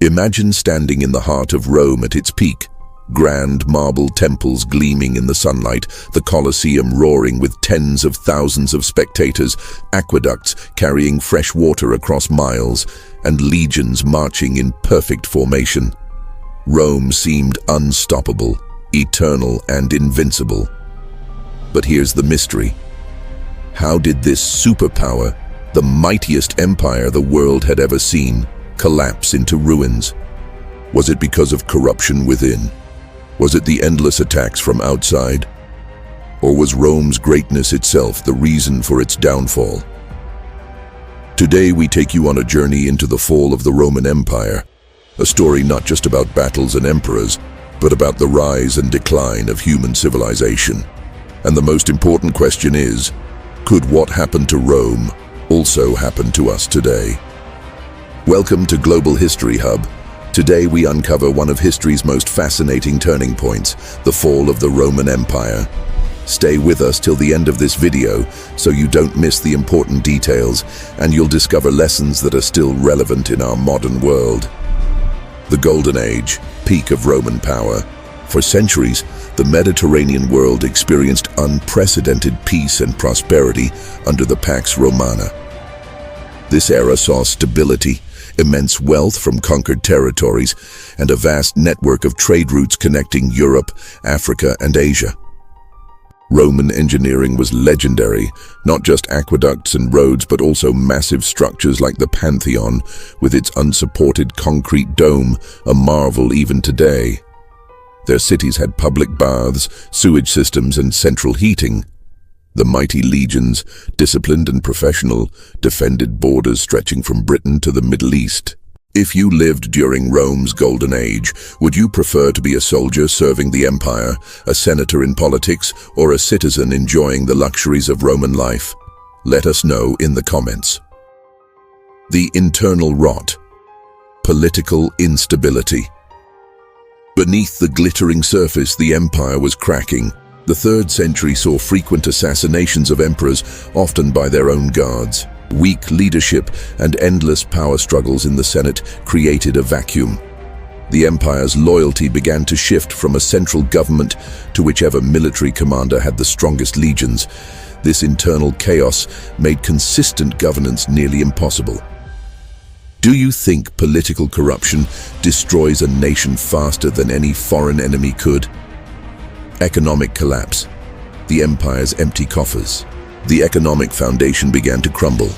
Imagine standing in the heart of Rome at its peak. Grand marble temples gleaming in the sunlight, the Colosseum roaring with tens of thousands of spectators, aqueducts carrying fresh water across miles, and legions marching in perfect formation. Rome seemed unstoppable, eternal and invincible. But here's the mystery. How did this superpower, the mightiest empire the world had ever seen, collapse into ruins? Was it because of corruption within? Was it the endless attacks from outside? Or was Rome's greatness itself the reason for its downfall? Today we take you on a journey into the fall of the Roman Empire, a story not just about battles and emperors, but about the rise and decline of human civilization. And the most important question is, could what happened to Rome also happen to us today? Welcome to Global History Hub. Today we uncover one of history's most fascinating turning points, the fall of the Roman Empire. Stay with us till the end of this video so you don't miss the important details, and you'll discover lessons that are still relevant in our modern world. The Golden Age, peak of Roman power. For centuries, the Mediterranean world experienced unprecedented peace and prosperity under the Pax Romana. This era saw stability, immense wealth from conquered territories, and a vast network of trade routes connecting Europe, Africa, and Asia. Roman engineering was legendary, not just aqueducts and roads, but also massive structures like the Pantheon, with its unsupported concrete dome, a marvel even today. Their cities had public baths, sewage systems, and central heating. The mighty legions, disciplined and professional, defended borders stretching from Britain to the Middle East. If you lived during Rome's Golden Age, would you prefer to be a soldier serving the empire, a senator in politics, or a citizen enjoying the luxuries of Roman life? Let us know in the comments. The internal rot. Political instability. Beneath the glittering surface, the empire was cracking. The 3rd century saw frequent assassinations of emperors, often by their own guards. Weak leadership and endless power struggles in the Senate created a vacuum. The empire's loyalty began to shift from a central government to whichever military commander had the strongest legions. This internal chaos made consistent governance nearly impossible. Do you think political corruption destroys a nation faster than any foreign enemy could? Economic collapse. The empire's empty coffers. The economic foundation began to crumble.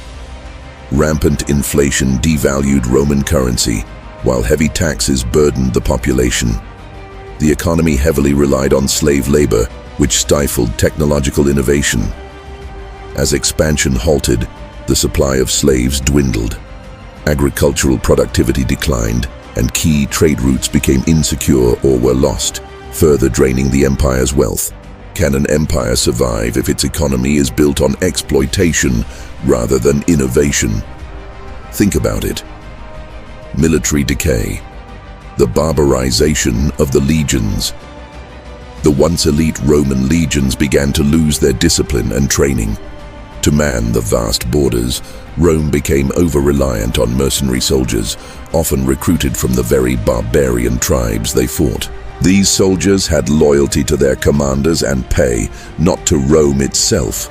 Rampant inflation devalued Roman currency, while heavy taxes burdened the population. The economy heavily relied on slave labor, which stifled technological innovation. As expansion halted, the supply of slaves dwindled. Agricultural productivity declined, and key trade routes became insecure or were lost, further draining the empire's wealth. Can an empire survive if its economy is built on exploitation rather than innovation? Think about it. Military decay. The barbarization of the legions. The once elite Roman legions began to lose their discipline and training. To man the vast borders, Rome became over-reliant on mercenary soldiers, often recruited from the very barbarian tribes they fought. These soldiers had loyalty to their commanders and pay, not to Rome itself.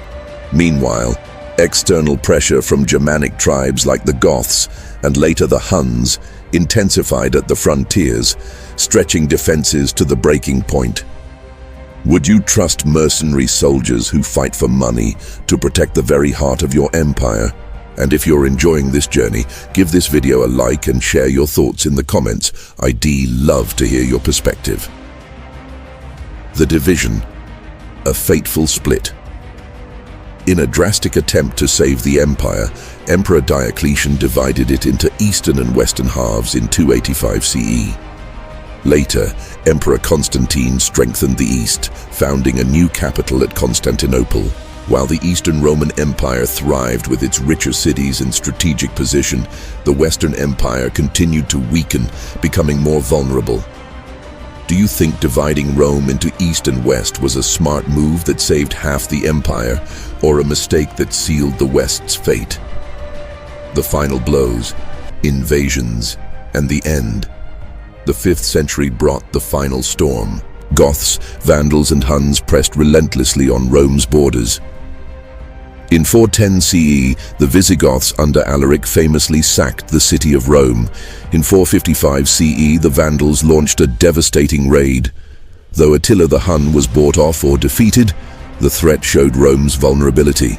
Meanwhile, external pressure from Germanic tribes like the Goths and later the Huns intensified at the frontiers, stretching defenses to the breaking point. Would you trust mercenary soldiers who fight for money to protect the very heart of your empire? And if you're enjoying this journey, give this video a like and share your thoughts in the comments. I'd love to hear your perspective. The division. A fateful split. In a drastic attempt to save the empire, Emperor Diocletian divided it into eastern and western halves in 285 CE. Later, Emperor Constantine strengthened the east, founding a new capital at Constantinople. While the Eastern Roman Empire thrived with its richer cities and strategic position, the Western Empire continued to weaken, becoming more vulnerable. Do you think dividing Rome into East and West was a smart move that saved half the empire, or a mistake that sealed the West's fate? The final blows, invasions, and the end. The 5th century brought the final storm. Goths, Vandals and Huns pressed relentlessly on Rome's borders. In 410 CE, the Visigoths under Alaric famously sacked the city of Rome. In 455 CE, the Vandals launched a devastating raid. Though Attila the Hun was bought off or defeated, the threat showed Rome's vulnerability.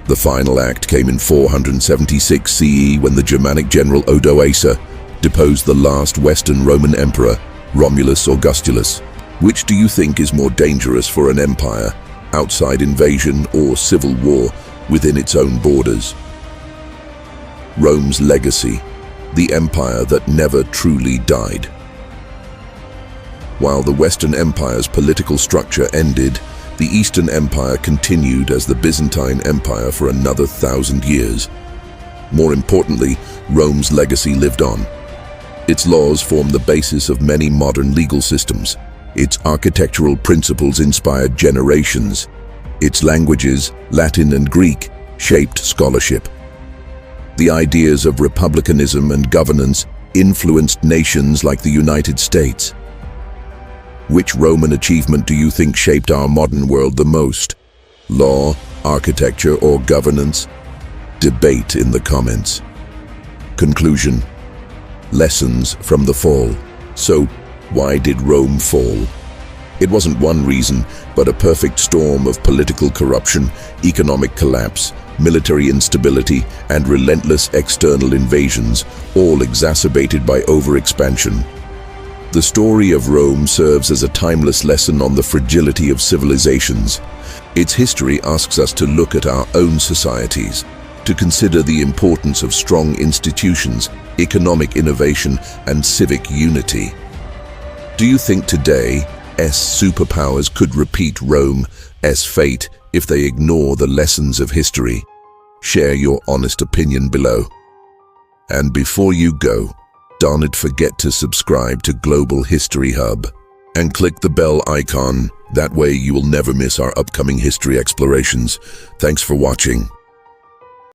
The final act came in 476 CE when the Germanic general Odoacer deposed the last Western Roman emperor, Romulus Augustulus. Which do you think is more dangerous for an empire? Outside invasion or civil war within its own borders? Rome's legacy, the empire that never truly died. While the Western Empire's political structure ended, the Eastern Empire continued as the Byzantine Empire for another 1,000 years. More importantly, Rome's legacy lived on. Its laws form the basis of many modern legal systems. Its architectural principles inspired generations. Its languages, Latin and Greek, shaped scholarship. The ideas of republicanism and governance influenced nations like the United States. Which Roman achievement do you think shaped our modern world the most? Law, architecture, or governance? Debate in the comments. Conclusion: lessons from the fall. So, why did Rome fall? It wasn't one reason, but a perfect storm of political corruption, economic collapse, military instability, and relentless external invasions, all exacerbated by overexpansion. The story of Rome serves as a timeless lesson on the fragility of civilizations. Its history asks us to look at our own societies, to consider the importance of strong institutions, economic innovation, and civic unity. Do you think today's superpowers could repeat Rome's fate if they ignore the lessons of history? Share your honest opinion below. And before you go, don't forget to subscribe to Global History Hub and click the bell icon. That way you will never miss our upcoming history explorations. Thanks for watching.